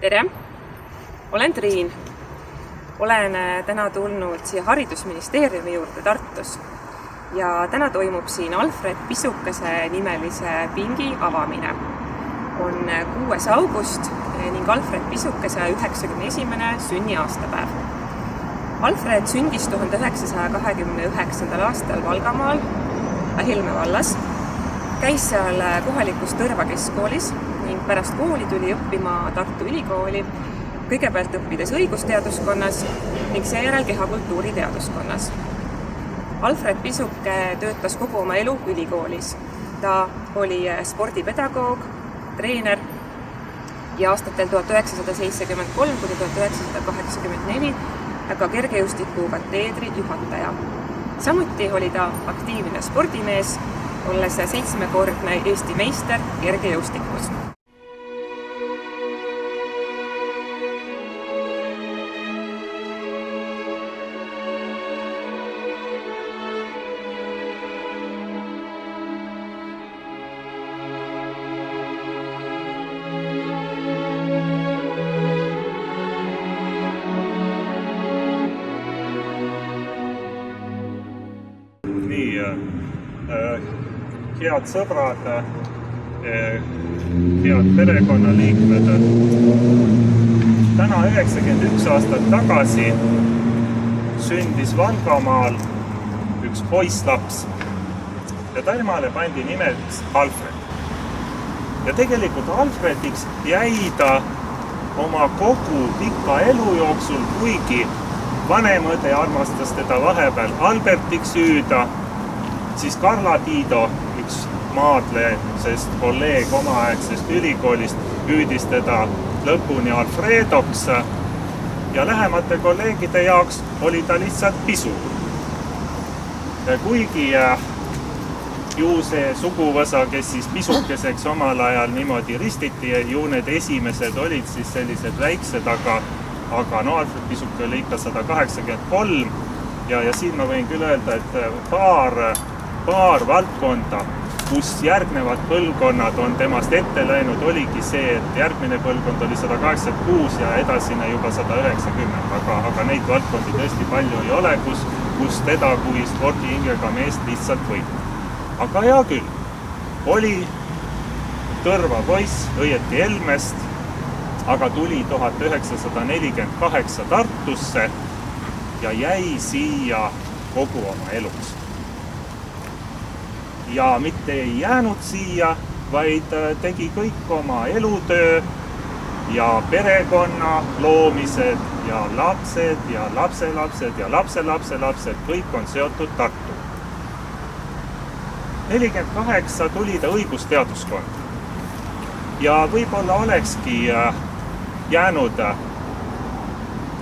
Tere! Olen Triin. Olen täna tulnud siia Haridusministeeriumi juurde Tartus ja täna toimub siin Alfred Pisukese nimelise pingi avamine. On 6. august ning Alfred Pisukese 91. sünniaastapäev. Alfred sündis 1929. aastal Valgamaal, Helme vallas, käis seal kohalikus Tõrva keskkoolis ning pärast kooli tuli õppima Tartu Ülikooli, kõigepealt õppides õigusteaduskonnas ning seejärel kehakultuuri teaduskonnas. Alfred Pisuke töötas kogu oma elu ülikoolis. Ta oli spordipedagoog, treener ja aastatel 1973–1984 ka kergejõustiku kateedri juhataja. Samuti oli ta aktiivne spordimees, olles 7-kordne Eesti meister kergejõustikus. Head sõbrad, head perekonnaliikmed. Täna 91 aastat tagasi sündis Valgamaal üks poisslaps ja temale pandi nimeks Alfred. Ja tegelikult Alfrediks jäi ta oma kogu pika elu jooksul, kuigi vanemõde armastas teda vahepeal Albertiks hüüda, siis Karla Tiido, üks maadlemisest kolleeg omaaegsest ülikoolist, hüüdis teda lõpuni Alfredoks ja lähemate kolleegide jaoks oli ta lihtsalt Pisu. Kuigi ju see suguvõsa, kes siis Pisukeseks omal ajal niimoodi ristiti, ju need esimesed olid siis sellised väiksed, aga Alfred Pisuke oli ikka 183 ja siin ma võin küll öelda, et paar valdkonda, kus järgnevad põlvkonnad on temast ette läinud, oligi see, et järgmine põlvkond oli 186 ja edasine juba 190, aga neid valdkondi tõesti palju ei ole, kus teda kui spordihingega meest lihtsalt võitleb. Aga hea küll, oli Tõrva poiss, õieti Helmest, aga tuli 1948 Tartusse ja jäi siia kogu oma eluks. Ja mitte ei jäänud siia, vaid tegi kõik oma elutöö ja perekonna loomised ja lapsed ja lapselapsed ja lapselapselapsed, kõik on seotud Tartu. 48 tuli ta õigusteaduskonda ja võib-olla olekski jäänud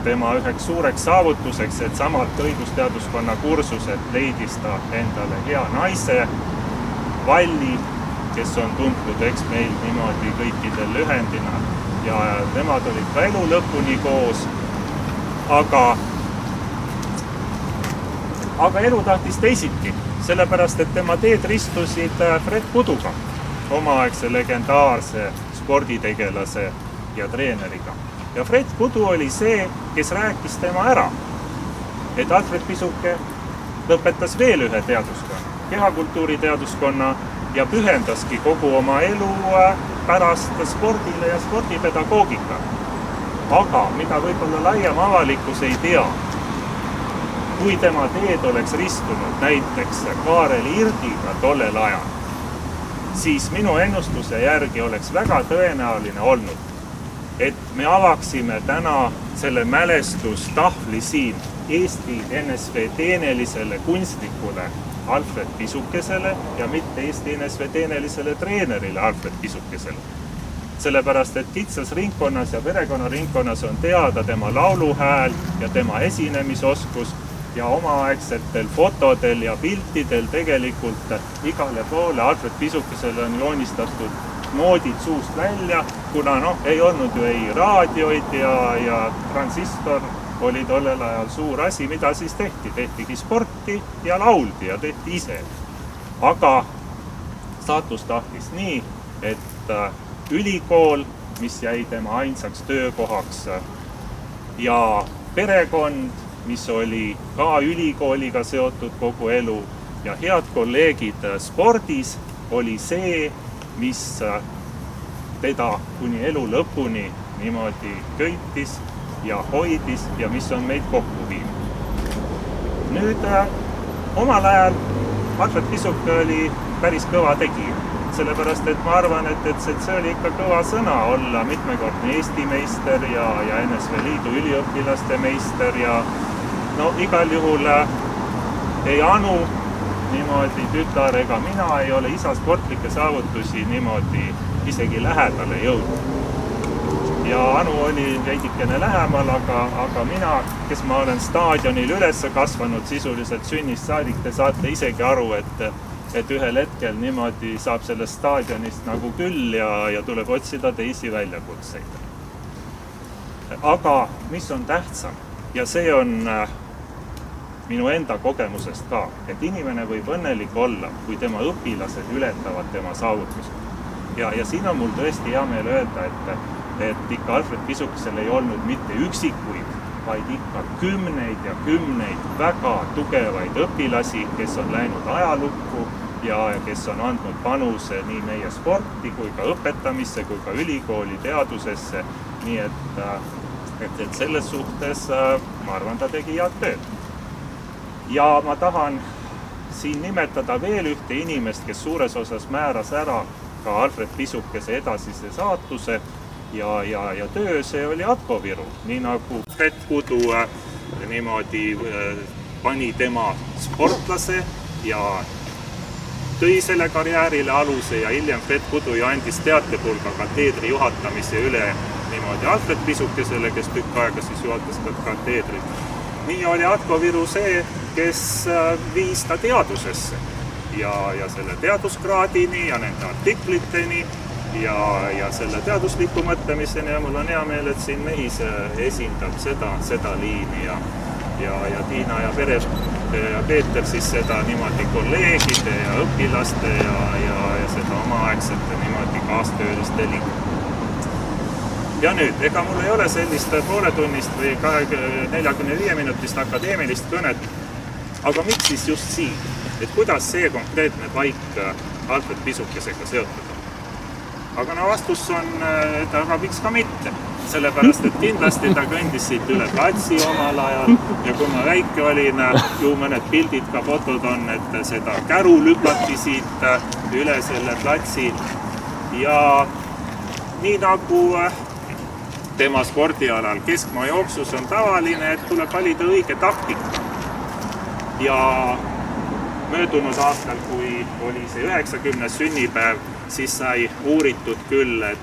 tema üheks suureks saavutuseks, et samalt õigusteaduskonna kursuselt leidis ta endale hea naise, Valli, kes on tuntud, eks meil niimoodi kõikidel lühendina ja nemad olid ka elu lõpuni koos, aga elu tahtis teisiti, sellepärast et tema teed ristusid Fred Puduga, omaaegse legendaarse sporditegelase ja treeneriga. Ja Fred Pudu oli see, kes rääkis tema ära, et Alfred Pisuke lõpetas veel ühe teaduskonna, kehakultuuri teaduskonna ja pühendaski kogu oma elu pärast spordile ja spordipedagoogika. Aga mida võib-olla laiem avalikkus ei tea, kui tema teed oleks ristunud näiteks Kaarel Irdiga tollel ajal, siis minu ennustuse järgi oleks väga tõenäoline olnud, et me avaksime täna selle mälestustahvli siin Eesti NSV teenelisele kunstnikule Alfred Pisukesele ja mitte Eesti NSV teenelisele treenerile Alfred Pisukesele. Sellepärast, et kitsas ringkonnas ja perekonnaringkonnas on teada tema lauluhääl ja tema esinemisoskus ja omaaegsetel fotodel ja piltidel tegelikult igale poole Alfred Pisukesele on joonistatud noodid suust välja, kuna ei olnud ju ei raadioid ja transistor oli tollel ajal suur asi, mida siis tehti. Tehtigi sporti ja lauldi ja tehti ise. Aga saatus tahtis nii, et ülikool mis jäi tema ainsaks töökohaks, ja perekond, mis oli ka ülikooliga seotud kogu elu, ja head kolleegid spordis oli see, mis teda kuni elu lõpuni niimoodi köitis ja hoidis ja mis on meid kokku viinud. Nüüd omal ajal Alfred Pisuke oli päris kõva tegija, sellepärast et ma arvan, et see oli ikka kõva sõna olla mitmekordne Eesti meister ja NSV Liidu üliõpilaste meister ja no igal juhul ei Anu niimoodi tütar ega mina ei ole isa sportlikke saavutusi niimoodi isegi lähedale jõudnud. Ja Anu oli veidikene lähemal, aga mina, kes ma olen staadionil üles kasvanud sisuliselt sünnist saadik, te saate isegi aru, et ühel hetkel niimoodi saab sellest staadionist nagu küll ja tuleb otsida teisi väljakutseid. Aga mis on tähtsam, ja see on minu enda kogemusest ka, et inimene võib õnnelik olla, kui tema õpilased ületavad tema saavutused. Ja siin on mul tõesti hea meel öelda, et ikka Alfred Pisukesel ei olnud mitte üksikuid, vaid ikka kümneid ja kümneid väga tugevaid õpilasi, kes on läinud ajalukku ja kes on andnud panuse nii meie sporti kui ka õpetamisse, kui ka ülikooli teadusesse. Nii et selles suhtes ma arvan, ta tegi head tööd. Ja ma tahan siin nimetada veel ühte inimest, kes suures osas määras ära ka Alfred Pisukese edasise saatuse ja töö, see oli Atko Viru, nii nagu Fred Pudu niimoodi pani tema sportlase ja tõi selle karjäärile aluse ja hiljem Fred Pudu ja andis teatepulga kateedri juhatamise üle niimoodi Alfred Pisukesele, kes tükk aega siis juhatas ka kateedrit. Nii oli Atko Viru see, kes viis ta teadusesse ja selle teaduskraadini ja nende artikliteni ja selle teadusliku mõtlemiseni ja mul on hea meel, et siin Mehis esindab seda liini ja Tiina ja Peeter siis seda niimoodi kolleegide ja õpilaste ja seda omaaegsete niimoodi kaastööliste liiku. Ja nüüd, ega mul ei ole sellist pooletunnist või 45 minutist akadeemilist kõnet, aga miks siis just siin? Et kuidas see konkreetne paik Alfred Pisukesega seotud on? Aga vastus on, et aga miks ka mitte, sellepärast, et kindlasti ta kõndis siit üle platsi omal ajal ja kui ma väike olin, ju mõned pildid ka fotod on, et seda käru lükati siit üle selle platsi ja nii nagu tema spordialal keskmaa jooksus on tavaline, et tuleb valida õige taktika. Ja möödunud aastal, kui oli see 90. sünnipäev, siis sai uuritud küll, et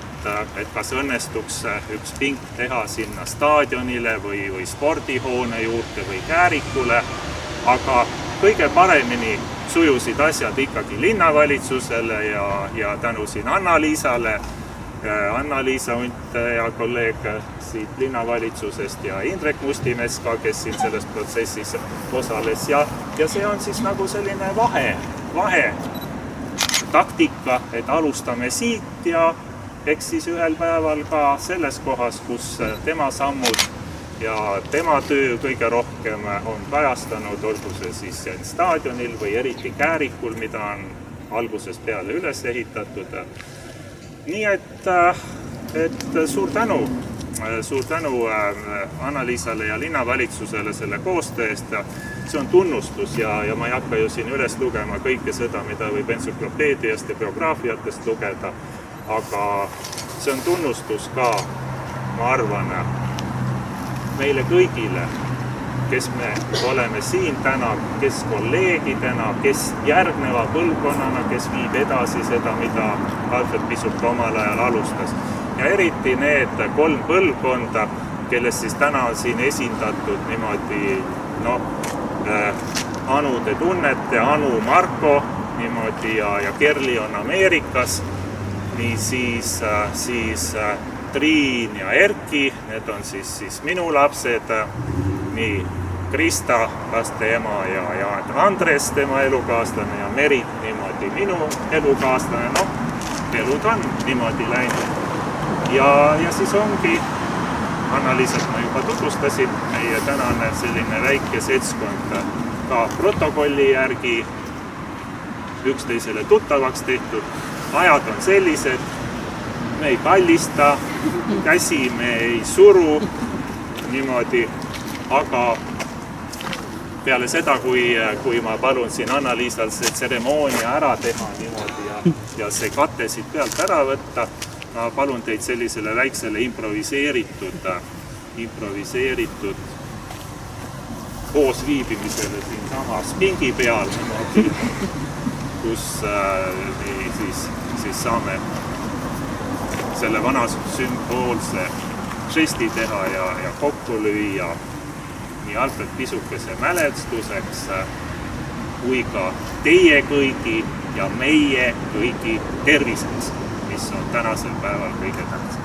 kas õnnestuks üks pink teha sinna staadionile või spordihoone juurde või käärikule, aga kõige paremini sujusid asjad ikkagi linnavalitsusele ja tänu siin Anna-Liisa Unt ja kolleeg siit linnavalitsusest ja Indrek Mustimees ka, kes siin selles protsessis osales ja see on siis nagu selline vahe taktika, et alustame siit ja eks siis ühel päeval ka selles kohas, kus tema sammud ja tema töö kõige rohkem on kajastanud, olgu see siis staadionil või eriti käärikul, mida on algusest peale üles ehitatud. Nii et suur tänu Anna-Liisale ja linnavalitsusele selle koostöö eest. See on tunnustus ja ma ei hakka ju siin üles lugema kõike seda, mida võib entsüklopeediast ja biograafiatest lugeda, aga see on tunnustus ka, ma arvan, meile kõigile, kes me oleme siin täna, kes kolleegidena, kes järgneva põlvkonnana, kes viib edasi seda, mida Alfred Pisuke omal ajal alustas. Ja eriti need 3 põlvkonda, kelles siis täna on siin esindatud niimoodi, Anu te tunnete, Anu Marko niimoodi ja Kerli on Ameerikas, nii siis Triin ja Erki, need on siis minu lapsed, nii Krista, laste ema ja Andres, tema elukaaslane ja Merit niimoodi minu elukaaslane, elud on niimoodi läinud. ja siis ongi, Anna-Liisat ma juba tutvustasin, meie tänane selline väike seltskond ka protokolli järgi üksteisele tuttavaks tehtud. Ajad on sellised, me ei kallista, käsi me ei suru niimoodi, aga peale seda, kui ma palun siin Anna-Liisal see tseremoonia ära teha niimoodi ja see kate siit pealt ära võtta, ma palun teid sellisele väiksele improviseeritud koosviibimisele siinsamas pingi peal, kus me siis saame selle vana sümboolse žesti teha ja kokku lüüa nii Alfred Pisukese mälestuseks kui ka teie kõigi ja meie kõigi terviseks, mis on tänasel päeval kõige tähtsam.